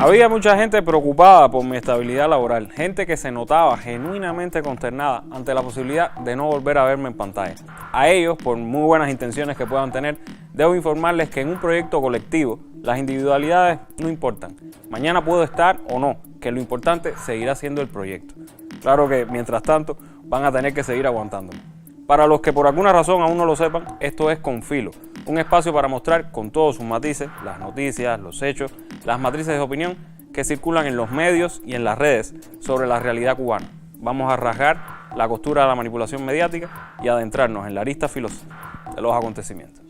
Había mucha gente preocupada por mi estabilidad laboral, gente que se notaba genuinamente consternada ante la posibilidad de no volver a verme en pantalla. A ellos, por muy buenas intenciones que puedan tener, debo informarles que en un proyecto colectivo las individualidades no importan. Mañana puedo estar o no, que lo importante seguirá siendo el proyecto. Claro que, mientras tanto, van a tener que seguir aguantándome. Para los que por alguna razón aún no lo sepan, esto es Con Filo, un espacio para mostrar con todos sus matices las noticias, los hechos, las matrices de opinión que circulan en los medios y en las redes sobre la realidad cubana. Vamos a rasgar la costura de la manipulación mediática y adentrarnos en la arista filosa de los acontecimientos.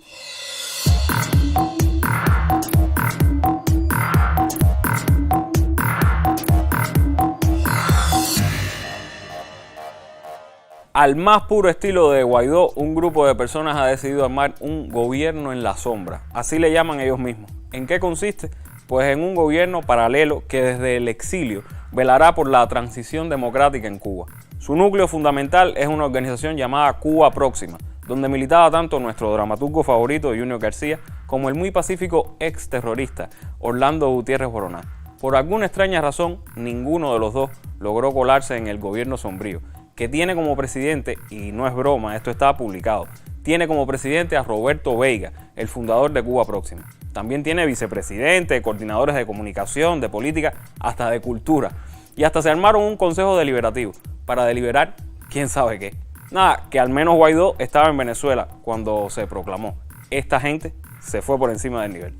Al más puro estilo de Guaidó, un grupo de personas ha decidido armar un gobierno en la sombra. Así le llaman ellos mismos. ¿En qué consiste? Pues en un gobierno paralelo que desde el exilio velará por la transición democrática en Cuba. Su núcleo fundamental es una organización llamada Cuba Próxima, donde militaba tanto nuestro dramaturgo favorito Junior García como el muy pacífico exterrorista Orlando Gutiérrez Boroná. Por alguna extraña razón, ninguno de los dos logró colarse en el gobierno sombrío, que tiene como presidente, y no es broma, esto está publicado, tiene como presidente a Roberto Veiga, el fundador de Cuba Próxima. También tiene vicepresidente, coordinadores de comunicación, de política, hasta de cultura. Y hasta se armaron un consejo deliberativo para deliberar quién sabe qué. Nada, que al menos Guaidó estaba en Venezuela cuando se proclamó. Esta gente se fue por encima del nivel.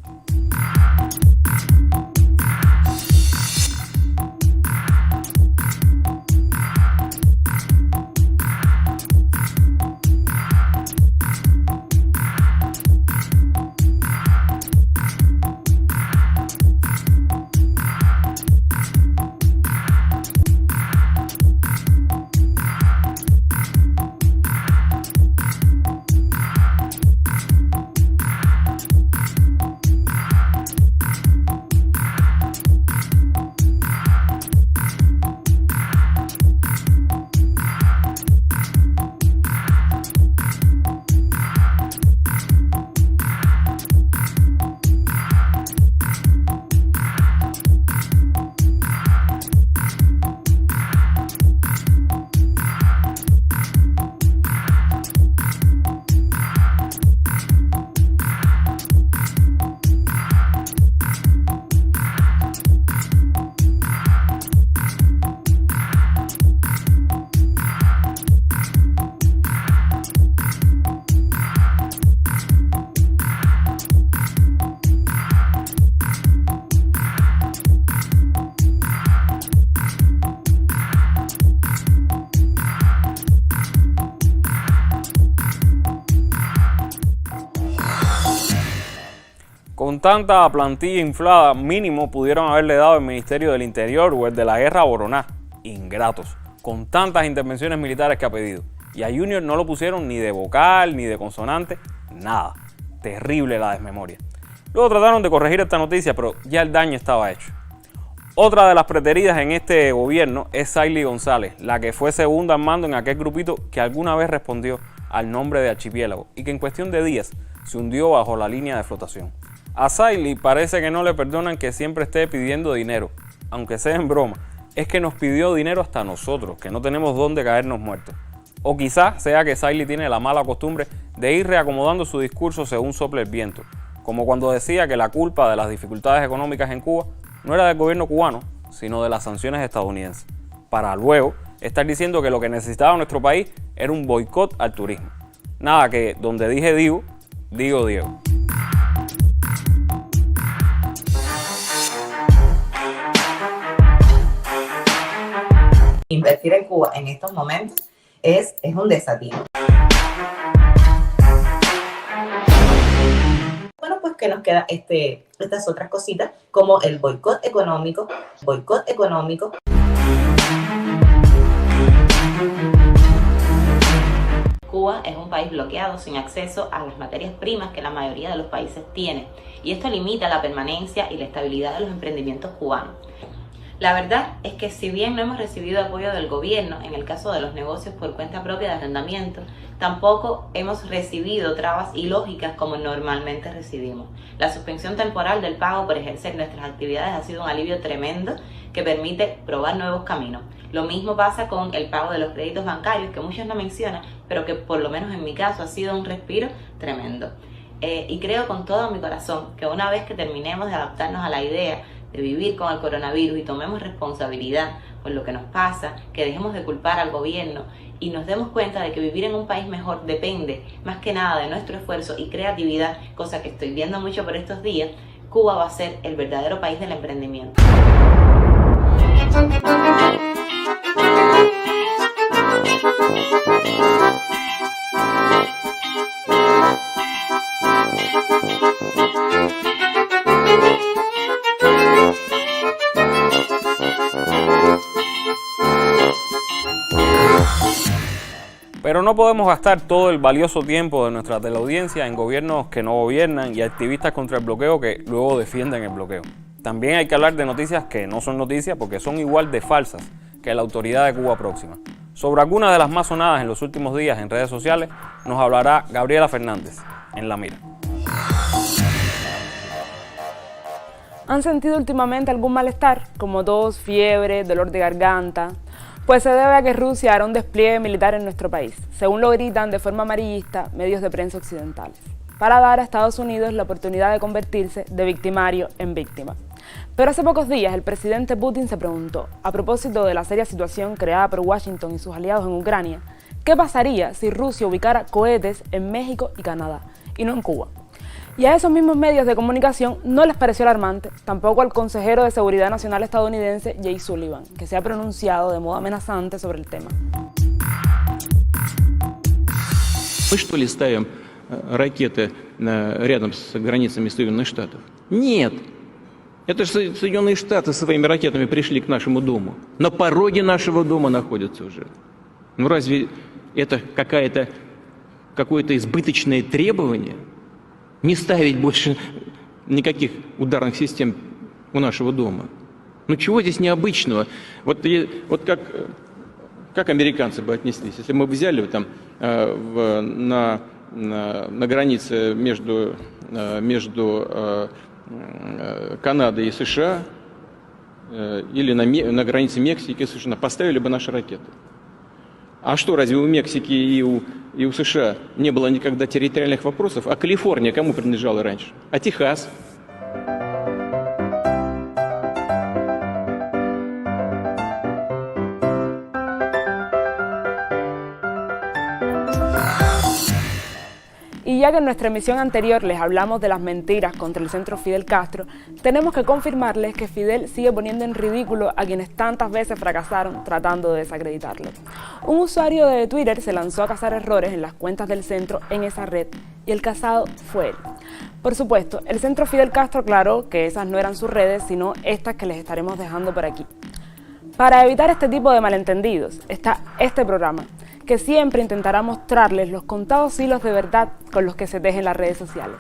Con tanta plantilla inflada, mínimo pudieron haberle dado el Ministerio del Interior o el de la Guerra a Boroná. Ingratos, con tantas intervenciones militares que ha pedido. Y a Junior no lo pusieron ni de vocal, ni de consonante, nada. Terrible la desmemoria. Luego trataron de corregir esta noticia, pero ya el daño estaba hecho. Otra de las preteridas en este gobierno es Saily González, la que fue segunda en mando en aquel grupito que alguna vez respondió al nombre de Archipiélago y que en cuestión de días se hundió bajo la línea de flotación. A Saily parece que no le perdonan que siempre esté pidiendo dinero, aunque sea en broma. Es que nos pidió dinero hasta nosotros, que no tenemos dónde caernos muertos. O quizás sea que Saily tiene la mala costumbre de ir reacomodando su discurso según sople el viento, como cuando decía que la culpa de las dificultades económicas en Cuba no era del gobierno cubano, sino de las sanciones estadounidenses, para luego estar diciendo que lo que necesitaba nuestro país era un boicot al turismo. Nada, que donde dije digo, digo Diego. Invertir en Cuba en estos momentos es un desatino. Bueno, pues que nos queda estas otras cositas como el boicot económico. Cuba es un país bloqueado sin acceso a las materias primas que la mayoría de los países tienen, y esto limita la permanencia y la estabilidad de los emprendimientos cubanos. La verdad es que si bien no hemos recibido apoyo del gobierno en el caso de los negocios por cuenta propia de arrendamiento, tampoco hemos recibido trabas ilógicas como normalmente recibimos. La suspensión temporal del pago por ejercer nuestras actividades ha sido un alivio tremendo que permite probar nuevos caminos. Lo mismo pasa con el pago de los créditos bancarios, que muchos no mencionan, pero que por lo menos en mi caso ha sido un respiro tremendo. Y creo con todo mi corazón que una vez que terminemos de adaptarnos a la idea de vivir con el coronavirus y tomemos responsabilidad por lo que nos pasa, que dejemos de culpar al gobierno y nos demos cuenta de que vivir en un país mejor depende más que nada de nuestro esfuerzo y creatividad, cosa que estoy viendo mucho por estos días, Cuba va a ser el verdadero país del emprendimiento. Pero no podemos gastar todo el valioso tiempo de nuestra teleaudiencia en gobiernos que no gobiernan y activistas contra el bloqueo que luego defienden el bloqueo. También hay que hablar de noticias que no son noticias porque son igual de falsas que la autoridad de Cuba Próxima. Sobre algunas de las más sonadas en los últimos días en redes sociales nos hablará Gabriela Fernández en La Mira. ¿Han sentido últimamente algún malestar, como tos, fiebre, dolor de garganta? Pues se debe a que Rusia hará un despliegue militar en nuestro país, según lo gritan de forma amarillista medios de prensa occidentales, para dar a Estados Unidos la oportunidad de convertirse de victimario en víctima. Pero hace pocos días el presidente Putin se preguntó, a propósito de la seria situación creada por Washington y sus aliados en Ucrania, ¿qué pasaría si Rusia ubicara cohetes en México y Canadá, y no en Cuba? Y a esos mismos medios de comunicación no les pareció alarmante, tampoco al consejero de Seguridad Nacional estadounidense Jake Sullivan, que se ha pronunciado de modo amenazante sobre el tema. Мы что ли ставим ракеты рядом с границами Соединенных Штатов? Нет. Это же Соединенные Штаты своими ракетами пришли к нашему дому. На пороге нашего дома находятся уже. Ну разве это какое-то избыточное требование? Не ставить больше никаких ударных систем у нашего дома. Ну чего здесь необычного? Вот как американцы бы отнеслись, если мы взяли там на границе между Канадой и США или на границе Мексики и США, поставили бы наши ракеты. А что, разве у Мексики и у США не было никогда территориальных вопросов? А Калифорния кому принадлежала раньше? А Техас? Y ya que en nuestra emisión anterior les hablamos de las mentiras contra el centro Fidel Castro, tenemos que confirmarles que Fidel sigue poniendo en ridículo a quienes tantas veces fracasaron tratando de desacreditarlo. Un usuario de Twitter se lanzó a cazar errores en las cuentas del centro en esa red y el cazado fue él. Por supuesto, el centro Fidel Castro aclaró que esas no eran sus redes, sino estas que les estaremos dejando por aquí. Para evitar este tipo de malentendidos está este programa, que siempre intentará mostrarles los contados hilos de verdad con los que se tejen las redes sociales.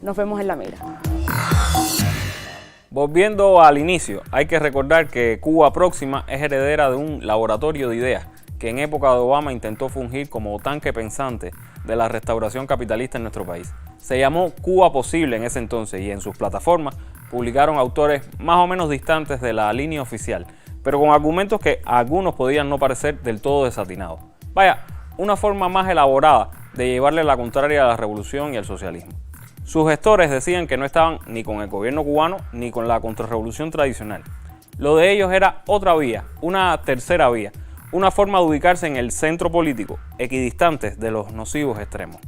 Nos vemos en La Mira. Volviendo al inicio, hay que recordar que Cuba Próxima es heredera de un laboratorio de ideas que en época de Obama intentó fungir como tanque pensante de la restauración capitalista en nuestro país. Se llamó Cuba Posible en ese entonces y en sus plataformas publicaron autores más o menos distantes de la línea oficial, pero con argumentos que a algunos podían no parecer del todo desatinados. Vaya, una forma más elaborada de llevarle la contraria a la revolución y al socialismo. Sus gestores decían que no estaban ni con el gobierno cubano ni con la contrarrevolución tradicional. Lo de ellos era otra vía, una tercera vía, una forma de ubicarse en el centro político, equidistantes de los nocivos extremos.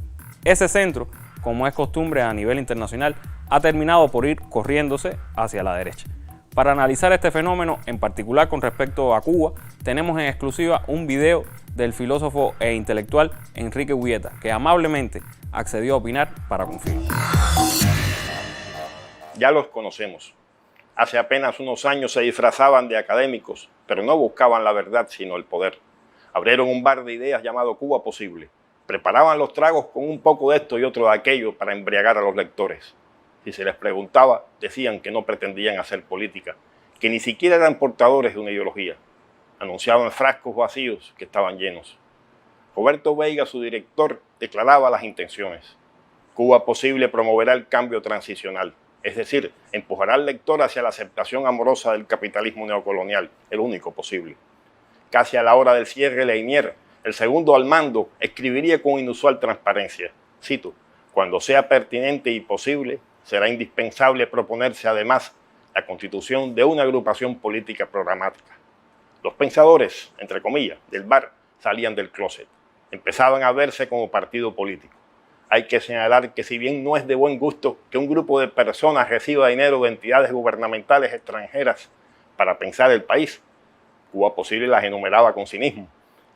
Ese centro, como es costumbre a nivel internacional, ha terminado por ir corriéndose hacia la derecha. Para analizar este fenómeno, en particular con respecto a Cuba, tenemos en exclusiva un video del filósofo e intelectual Enrique Ubieta, que amablemente accedió a opinar para confirmar. Ya los conocemos. Hace apenas unos años se disfrazaban de académicos, pero no buscaban la verdad sino el poder. Abrieron un bar de ideas llamado Cuba Posible. Preparaban los tragos con un poco de esto y otro de aquello para embriagar a los lectores. Si se les preguntaba, decían que no pretendían hacer política, que ni siquiera eran portadores de una ideología. Anunciaban frascos vacíos que estaban llenos. Roberto Veiga, su director, declaraba las intenciones. Cuba Posible promoverá el cambio transicional, es decir, empujará al lector hacia la aceptación amorosa del capitalismo neocolonial, el único posible. Casi a la hora del cierre, Leinier, el segundo al mando, escribiría con inusual transparencia, cito, cuando sea pertinente y posible, será indispensable proponerse además la constitución de una agrupación política programática. Los pensadores, entre comillas, del bar salían del closet, empezaban a verse como partido político. Hay que señalar que si bien no es de buen gusto que un grupo de personas reciba dinero de entidades gubernamentales extranjeras para pensar el país, Cuba Posible las enumeraba con cinismo.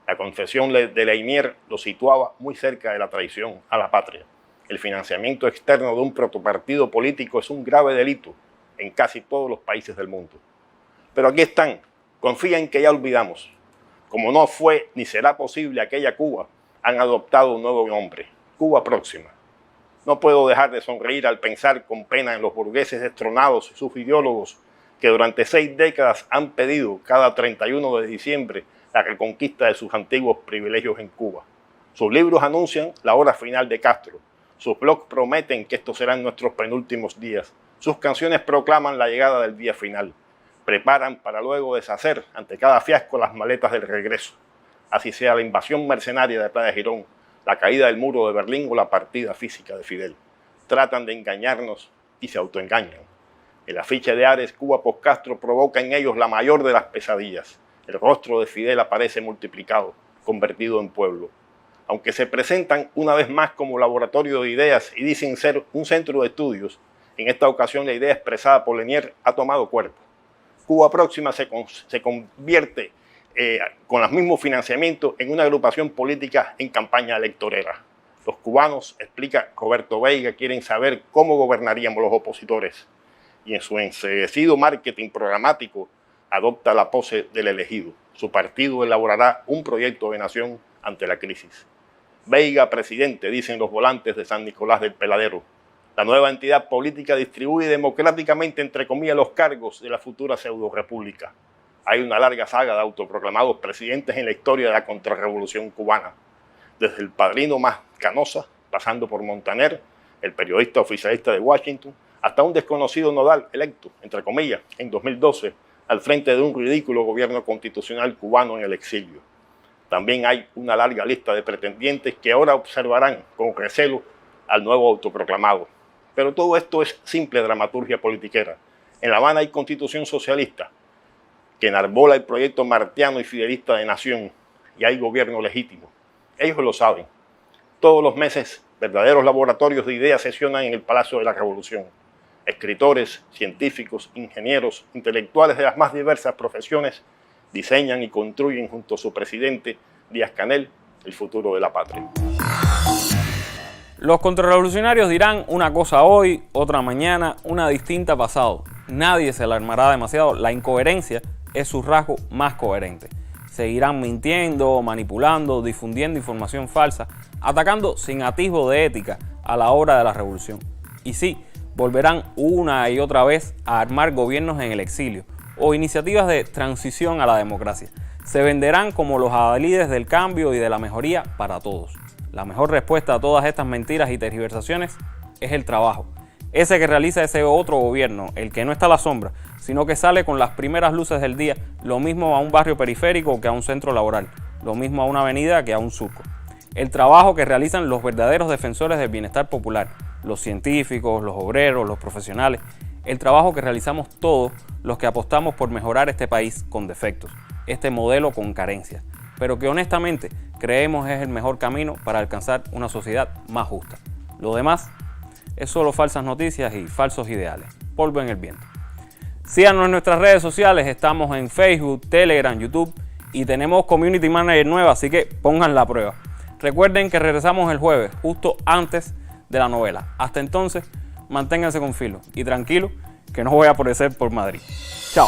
La confesión de Leinier lo situaba muy cerca de la traición a la patria. El financiamiento externo de un protopartido político es un grave delito en casi todos los países del mundo. Pero aquí están, confían que ya olvidamos. Como no fue ni será posible aquella Cuba, han adoptado un nuevo nombre, Cuba Próxima. No puedo dejar de sonreír al pensar con pena en los burgueses destronados y sus ideólogos que durante 6 décadas han pedido cada 31 de diciembre la reconquista de sus antiguos privilegios en Cuba. Sus libros anuncian la hora final de Castro. Sus blogs prometen que estos serán nuestros penúltimos días. Sus canciones proclaman la llegada del día final. Preparan para luego deshacer ante cada fiasco las maletas del regreso. Así sea la invasión mercenaria de Playa Girón, la caída del muro de Berlín o la partida física de Fidel. Tratan de engañarnos y se autoengañan. El afiche de Ares Cuba post-Castro provoca en ellos la mayor de las pesadillas. El rostro de Fidel aparece multiplicado, convertido en pueblo. Aunque se presentan una vez más como laboratorio de ideas y dicen ser un centro de estudios, en esta ocasión la idea expresada por Leinier ha tomado cuerpo. Cuba Próxima se convierte con los mismos financiamientos en una agrupación política en campaña electorera. Los cubanos, explica Roberto Veiga, quieren saber cómo gobernaríamos los opositores y en su enceguecido marketing programático adopta la pose del elegido. Su partido elaborará un proyecto de nación ante la crisis. Veiga, presidente, dicen los volantes de San Nicolás del Peladero. La nueva entidad política distribuye democráticamente, entre comillas, los cargos de la futura pseudo-república. Hay una larga saga de autoproclamados presidentes en la historia de la contrarrevolución cubana. Desde el padrino más Canosa, pasando por Montaner, el periodista oficialista de Washington, hasta un desconocido nodal electo, entre comillas, en 2012, al frente de un ridículo gobierno constitucional cubano en el exilio. También hay una larga lista de pretendientes que ahora observarán con recelo al nuevo autoproclamado. Pero todo esto es simple dramaturgia politiquera. En La Habana hay constitución socialista que enarbola el proyecto martiano y fidelista de nación y hay gobierno legítimo. Ellos lo saben. Todos los meses, verdaderos laboratorios de ideas sesionan en el Palacio de la Revolución. Escritores, científicos, ingenieros, intelectuales de las más diversas profesiones diseñan y construyen junto a su presidente, Díaz-Canel, el futuro de la patria. Los contrarrevolucionarios dirán una cosa hoy, otra mañana, una distinta pasado. Nadie se alarmará demasiado. La incoherencia es su rasgo más coherente. Seguirán mintiendo, manipulando, difundiendo información falsa, atacando sin atisbo de ética a la hora de la revolución. Y sí, volverán una y otra vez a armar gobiernos en el exilio o iniciativas de transición a la democracia. Se venderán como los adalides del cambio y de la mejoría para todos. La mejor respuesta a todas estas mentiras y tergiversaciones es el trabajo. Ese que realiza ese otro gobierno, el que no está a la sombra, sino que sale con las primeras luces del día, lo mismo a un barrio periférico que a un centro laboral, lo mismo a una avenida que a un surco. El trabajo que realizan los verdaderos defensores del bienestar popular, los científicos, los obreros, los profesionales, el trabajo que realizamos todos los que apostamos por mejorar este país con defectos, este modelo con carencias, pero que honestamente creemos es el mejor camino para alcanzar una sociedad más justa. Lo demás es solo falsas noticias y falsos ideales, polvo en el viento. Síganos en nuestras redes sociales, estamos en Facebook, Telegram, YouTube y tenemos Community Manager nueva, así que pónganla a prueba. Recuerden que regresamos el jueves, justo antes de la novela. Hasta entonces, manténganse con filo y tranquilos que no voy a aparecer por Madrid. Chao.